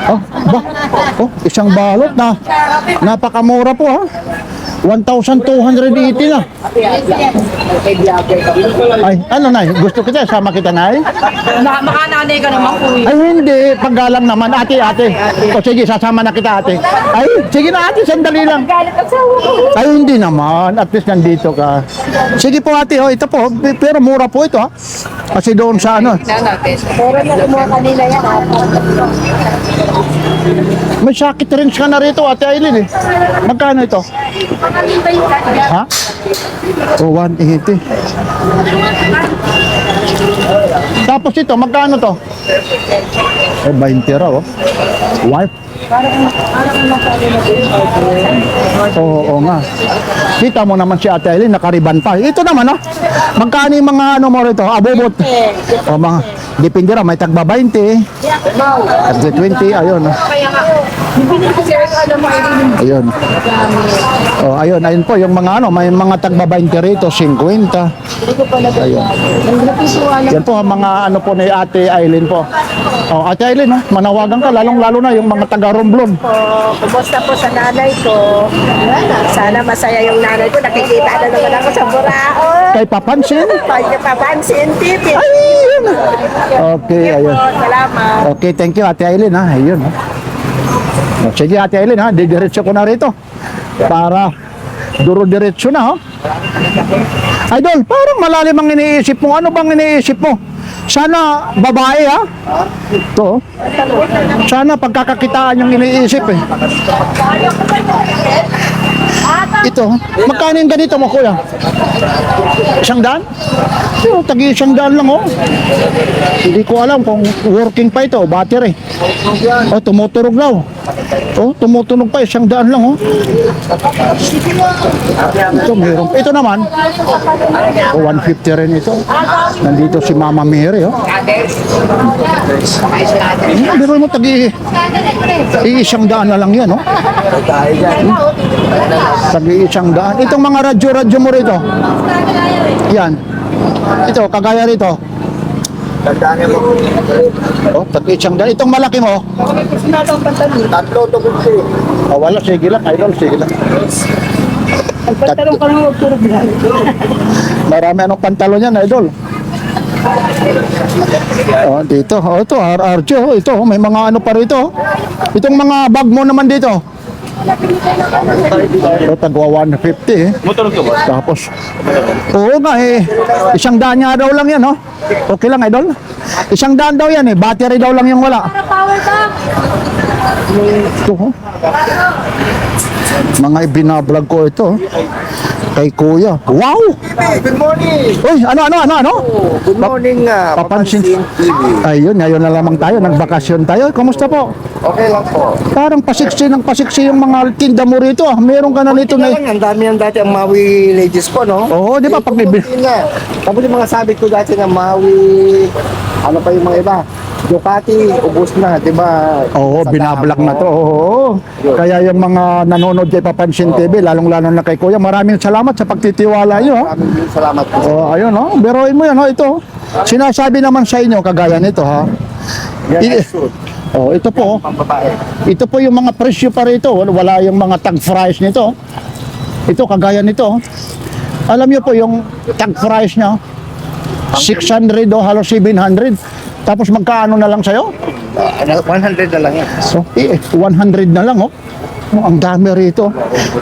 Oh, ba? Oh, isang balot na. Napakamura po, ha. 1,280 na. Ay, ano na? Gusto kita, sama kita na. Makananay ka naman, kuya. Ay, hindi. Paggalang naman. Ate. O sige, sasama na kita, ate. Ay, sige na, ate. Sandali lang. Ay, hindi naman. At least nandito ka. Sige po, ate. Oh, ito po. Pero mura po ito, ha. Kasi doon sa ano. Pero na kumuha kanila yan, May sakit rin ka na rito, ate Aileen, eh. Magkano ito? Ha? O, 180. Tapos ito, magkano to? Eh, 20 raw, oh. Wife? Oo nga. Kita mo naman si Ate Aileen, nakariban pa. Ito naman, oh. Magkano yung mga ano mo rito? Abubot. O, mga, depende raw, may tagba 20. Tagba 20, ayun, oh. Ayun. Oh, ayun po yung mga ano, may mga tagba 20 rito, 50. Ayun. Yan po ang mga ano po ni Ate Aileen po. Oh, Ate Aileen, oh, manawagan ka lalong-lalo na yung mga taga Romblon. Kumusta po sa nanay ko? Sana masaya yung nanay ko. Nakikita na naman ako sa Buraon. Kay papansin. Pagkapapansin, TV. Ayun. Okay, ayun. Salamat. Okay, thank you Ate Aileen, ha. Ayun, ha. Oh, sige Ate Aileen, ha. Didiretso ko na rito. Para duro-diretso na, ha. Idol, parang malalim ang iniisip mo. Ano bang iniisip mo? Sana babae, ha? Ito, oh. Sana pagkakakitaan yung iniisip, eh. Ito, magkano yung ganito mo, kuya? 100? Oh, tagi 100 lang, oh. Hindi ko alam kung working pa ito, battery. Oh, tumutunog daw. Oh, tumutunog pa, 100 lang, oh. Ito, meron. Ito naman, oh, 150 rin ito. Nandito si Mama Mary, oh. Pero mo, tagi 100 na lang yan, oh. Tagi 100. Itong mga radyo-radyo mo rito. Yan. Ito, kagaya rito. Oh, tagi 100. Itong malaki mo. Tatlo to kasi. Oh, wala, sige lang, idol, sige lang. Pagtanong ka lang, magturog lang. Marami anong pantalon yan, idol. Oh, dito. Oh, ito, RRJ. Oh, ito, may mga ano pa rito. Itong mga bag mo naman dito. Ito, tagwa 150, eh. Motor ko ba? Tapos, oo nga, eh. 100 nga daw lang yan, oh. Okay lang, idol. 100 daw yan, eh. Battery daw lang yung wala. Ito, oh. Mga ibinablog ko ito, oh. Kay kuya. Wow! Good morning! Uy, ano? Good morning, Papansin. TV. Ayun, ngayon na lamang tayo. Nagbakasyon tayo. Kumusta po? Okay lang po. Parang pasiksi yung mga tinda mo rito, ah. Meron ka na nito na. Ang dami yan dati ang Maui ladies po, no? Oo, di ba? Pag may... Yun nga. Tapos yung mga sabit ko dati na Maui, ano pa yung mga iba? Ducati, ubos na, di ba? Oo, Sa binablog damo. na to. Oo. Kaya yung mga nanonood kay Papansin TV, lalong-lalo na kay Kuya, maraming salamat sa pagtitiwala nyo, ha. Maraming salamat po. Oh, ayun, oh. Biruin mo yan, oh. Ito. Sinasabi naman sa inyo, kagaya nito, ha. Yan, suit. Oh, ito po. Pang babae. Ito po yung mga presyo pa rito. Wala yung mga tag price nito. Ito, kagaya nito. Alam niyo po yung tag price niya, 600 o halos 700. Tapos magkaano na lang sa'yo? 100 na lang yan. So, 100 na lang, oh. Oh, ang dami rito.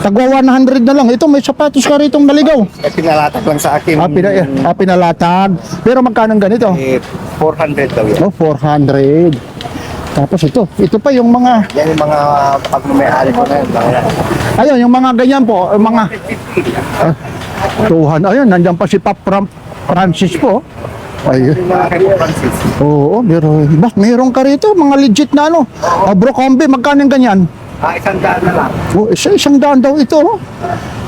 Tagwa 100 na lang. Ito, may sapatos ka rito naligaw. Pinalatag lang sa akin. Pinalatag. Pero magkano ganito? 400 daw yan. Oh, 400. Tapos ito pa yung mga, Yan yung mga pagmamayari ko na yun. ayun, yung mga ganyan po, yung mga, tuhan, ayun, nandiyan pa si Francis po. Ayun. Yung mga kay Francis. Oo, pero, mayroon ka rito, mga legit na ano. Abercrombie, magkano yung ganyan? 100 na lang. Oh, isang daan daw ito, oh.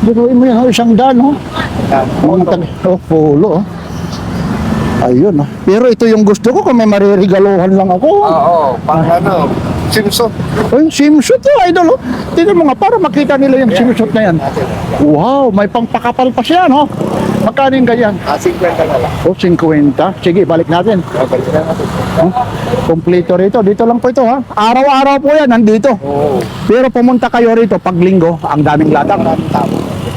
Biruin mo yan, oh, isang daan, oh. Yan. Polo, oh. Ayun, oh. Pero ito yung gusto ko kung may maririgaluhan lang ako. Oo, pang ano, Simpson. Ay, swimsuit, oh, idol, oh. Tingnan mo nga, para makita nila yung swimsuit na yan. Wow, may pangpakapal pa siya, no? Magkano yung ganyan? 50 na lang. Oh, 50. Sige, balik natin. Balik na natin. Kompleto rito. Dito lang po ito, ha? Araw-araw po yan, nandito. Oo. Pero pumunta kayo rito pag linggo, ang daming latang.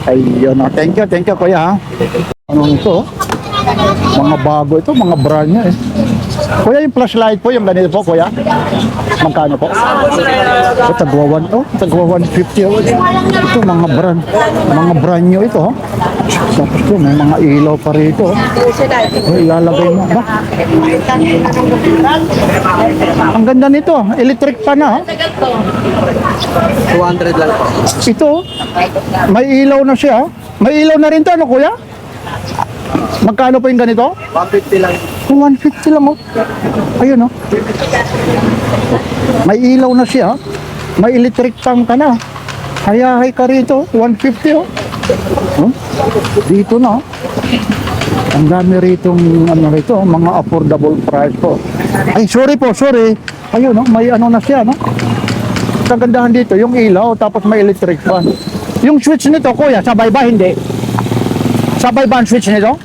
Ayun, oh. Thank you, kuya, ha? Ano ito? Mga bago ito, mga brand niya, eh. Kuya, yung flashlight po, yung ganito po, kuya. Magkano po? Ito, tagwa 150. Oh. Ito, mga brand new ito, oh. Tapos ito, may mga ilaw pa rito, oh. Oh, ilalagay mo, ba? Ang ganda nito, electric pa na, oh. 200 lang po. Ito, may ilaw na siya. May ilaw na rin to, ano kuya? Magkano po yung ganito? 150 lang. 150 lang, oh. Ayun, oh. May ilaw na siya. May electric tank ka na. Hayahay ka rito, 150, oh. Huh? Dito na, oh. Ang dami rito, mga affordable price po. Ay, sorry. Ayun, oh, may ano na siya, no? Kagandahan dito, yung ilaw, tapos may electric fan. Yung switch nito, kuya, sabay ba? Hindi. Sabay ba ang switch nito?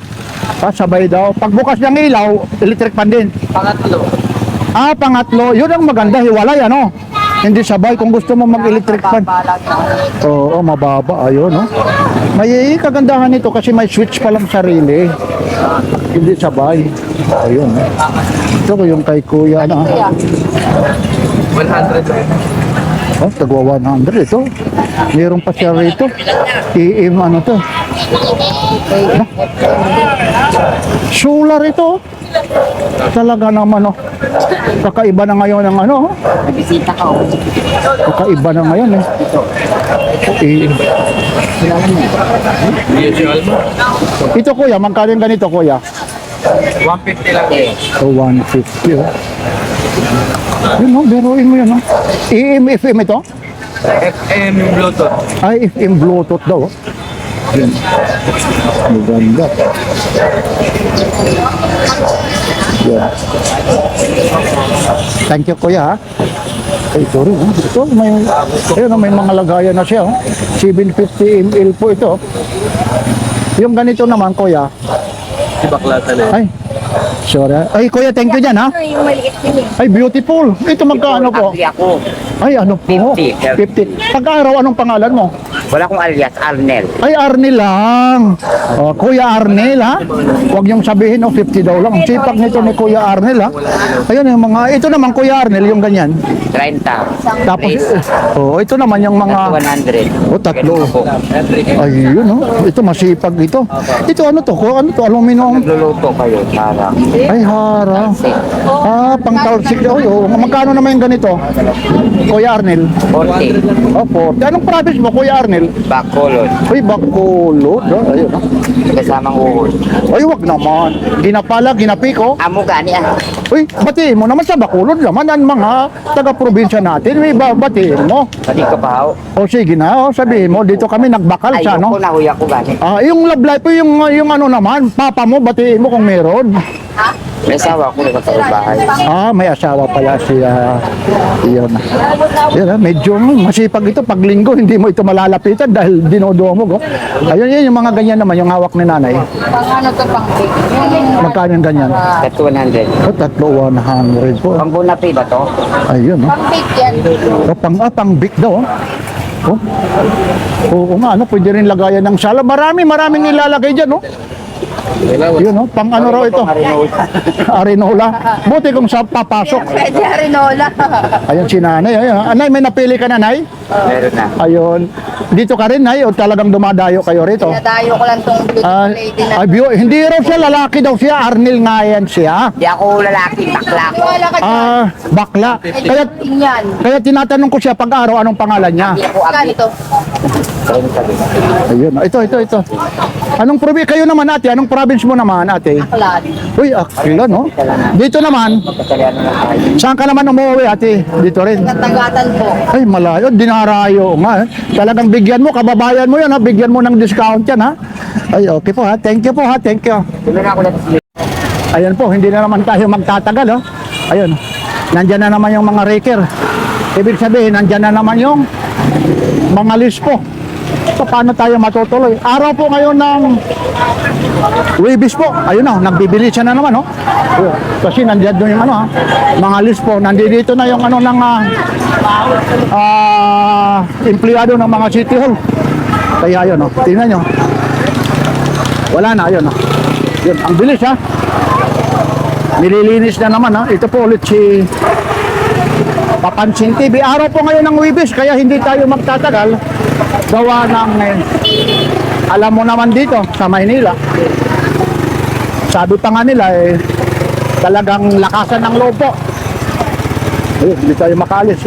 Sabay daw. Pagbukas ng ilaw, electric fan din. Pangatlo. Pangatlo. Yun ang maganda, hiwalay, ano? Hindi sabay kung gusto mo mag-electric fan. Oo, mababa. Ayun, no? May kagandahan nito kasi may switch pa lang sarili. Hindi sabay. Ayun, no? Ito ko yung kay kuya na. 100 lang. Oh, tagwa 100 ito. Meron pa siya rito. EM ano to? Solar ito. Talaga naman, oh. Kakaiba na ngayon ang ano. Bisita ka. Kakaiba na ngayon, eh. Ito kuya, magkano yung ganito kuya? 150 lang. So 150, oh. Yun, no, biruin mo yun, no? EM, FM ito? FM Bluetooth. Ay, FM Bluetooth daw, oh. Yun. Maganda. Yan. Thank you, kuya, ha? Ay, sorry, ha? Ito, may mga lagayan na siya, oh. 750 ml po ito. Yung ganito naman, kuya. Baklatan eh. Ay, sorry. Ay, kuya, thank you dyan, ha? Yung maliit din eh. Ay, beautiful. Ito magkano po? Ako. Ay, ano po? 50. 50. Pag-araw, anong pangalan mo? Wala akong alias, Arnel. Ay, Arnel lang. Oh, Kuya Arnel, ha? Huwag niyong sabihin, 50 daw lang. Ang sipag nito ni Kuya Arnel, ha? Ayun, yung mga, ito naman, Kuya Arnel, yung ganyan. 30. Tapos, ito naman yung mga, 100. oh, tatlo. Ako. Ayun, oh. Ito, masipag ito. Ito, ano to? Ano to? Aluminum. Nagluluto kayo, para. Ay, hara. Pang-talsik. Oh, magkano naman yung ganito? Kuya Arnel. 40. Opo. Anong province mo, Kuya Arnel? Bacolod. Ay, Bacolod. Ayun, ha? Kasamang uhod. Ay, wag naman. Ginapala, ginapiko. Amo gani ah. Uy, batiin mo naman sa Bacolod naman ang mga taga-probinsya natin. May batiin mo. Pati ka pa ho. O sige na, sabihin mo, dito kami nagbakal sa Ayoko ano. na huya ko gani. Yung love life, yung ano naman, papa mo, batiin mo kung meron. May asawa ko na sa bahay. May asawa pala siya. Yun. Yan, medyo masipag ito. Pag linggo, hindi mo ito malalapitan dahil dinodumog. Oh. Ayun, yung mga ganyan naman, yung hawak ni nanay. Pang ano to, pang cake. Magkano yung ganyan? At 100. O, tatlo, 100 po. Pang bunapi ba to? Ayun, oh. Pang cake yan. O, pang big daw, oh. Oo nga, ano, pwede rin lagayan ng sala. Maraming nilalagay dyan, oh. Yun, no? Pang ano raw ito? Arinola. Buti kung sa papasok. Pwede Arinola. Ayun si nanay. Ayun. Nay, may napili ka na, nay? Meron na. Ayun. Dito ka rin, nay? O talagang dumadayo kayo rito? Nadayo ko lang tong beautiful lady na. Hindi raw siya, lalaki daw siya. Arnil nga yan siya. Di ako lalaki, bakla ko. Wala ka dyan. Bakla. Kaya, Tingyan. kaya tinatanong ko siya pag-araw anong pangalan niya. Ganito. Ayun. Ito. Anong province kayo naman, ate? Anong province mo naman, ate? Aklan. Uy, Aklan, no? Dito naman, Magkakaliano na tayo. saan ka naman umuwi, ate? Dito rin. Katagatan po. Ay, malayo. Dinarayo nga. Talagang bigyan mo, kababayan mo yan, ha? Bigyan mo ng discount yan, ha? Ay, okay po, ha? Thank you po, ha? Thank you. Tuloy na ako na sa Ayan po, hindi na naman tayo magtatagal, oh. Ayun. Nandyan na naman yung mga raker. Ibig sabihin, nandyan na naman yung mga lispo. So, paano tayo matutuloy? Araw po ngayon ng Webis po. Ayun na, nagbibili siya na naman, oh. Ayun. Kasi nandyan doon yung ano, ha? Mga lispo. Nandito na yung ano ng empleyado ng mga City Hall. Kaya ayun, oh. Tingnan nyo. Wala na, ayun, oh. Yun, ang bilis, ha? Nililinis na naman, ha? Ito po ulit si Papansin TV. Araw po ngayon ng Webis, kaya hindi tayo magtatagal. Gawa ng, alam mo naman dito, sa Maynila. Sabi pa nga nila, talagang lakasan ng loob po. Ayun, hindi tayo makaalis.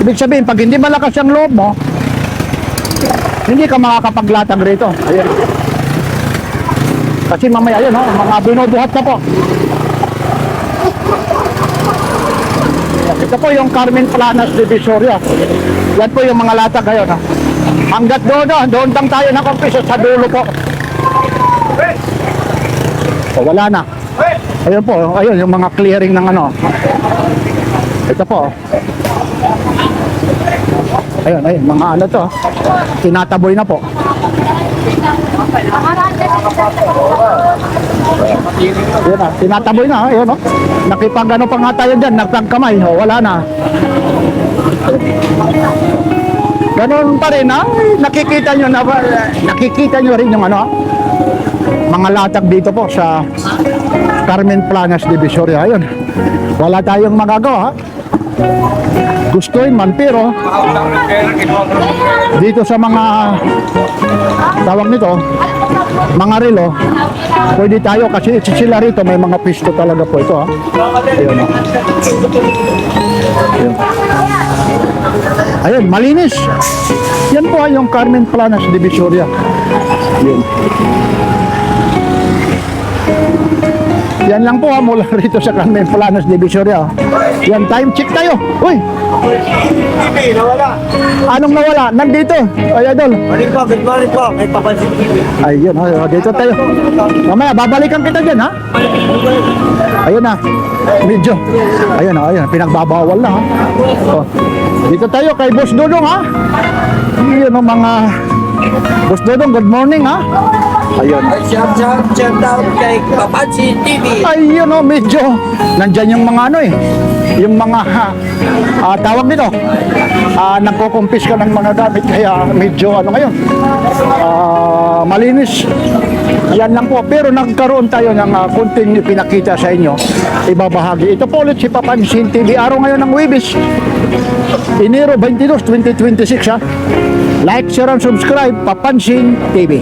Ibig sabihin, pag hindi malakas ang loob mo, hindi ka makakapaglatag rito. Ayun. Kasi mamaya yun, mga binubuhat na po. Ito po yung Carmen Planas Divisoria. Yan po yung mga latag ngayon. Hanggat doon lang tayo nakumpisa sa dulo po. O, wala na. Ayun po, ayun yung mga clearing ng ano. Ito po. Ayun, mga ano to. Tinataboy na po. Ayun na, tinataboy na. Ayun, no? Nakipag-ano pa nga tayo dyan, nagtagkamay. O, wala na. Ganun pa rin, ha? Nakikita nyo rin yung ano, mga latag dito po sa Carmen Planas Divisoria. Ayun. Wala tayong magagawa, ha? Gustuin man, pero dito sa mga tawag nito, mga relo, pwede tayo kasi sila rito may mga pisto talaga po ito, ha? Ayun, ha? Ayun. Ayun, malinis. Yan po yung Carmen Planas Divisoria. Yun. Yan lang po, mula rito sa Carmen Planas Divisoria. Yan, time check tayo. Uy! TV, nawala. Anong nawala? Nandito. Ay, Idol. Good morning po. May Papansin TV. Ayun, dito tayo. Mamaya, babalikan kita dyan, ha? Ayun na. Medyo. Ayun, pinagbabawal na, ha? Oh. Dito tayo kay Boss Dudong, ha? Ayun, mga Boss Dudong, good morning, ha? Ayun. Shout out kay Papansin TV. Ayun, medyo. Nandyan yung mga ano, yung mga tawag nito, nagkukumpis ka ng mga gamit, kaya medyo ano ngayon, malinis. Yan lang po, pero nagkaroon tayo ng kunting pinakita sa inyo, ibabahagi. Ito po ulit si Papansin TV, araw ngayon ng Webis, Enero 22, 2026, ha. Like, share, and subscribe, Papansin TV.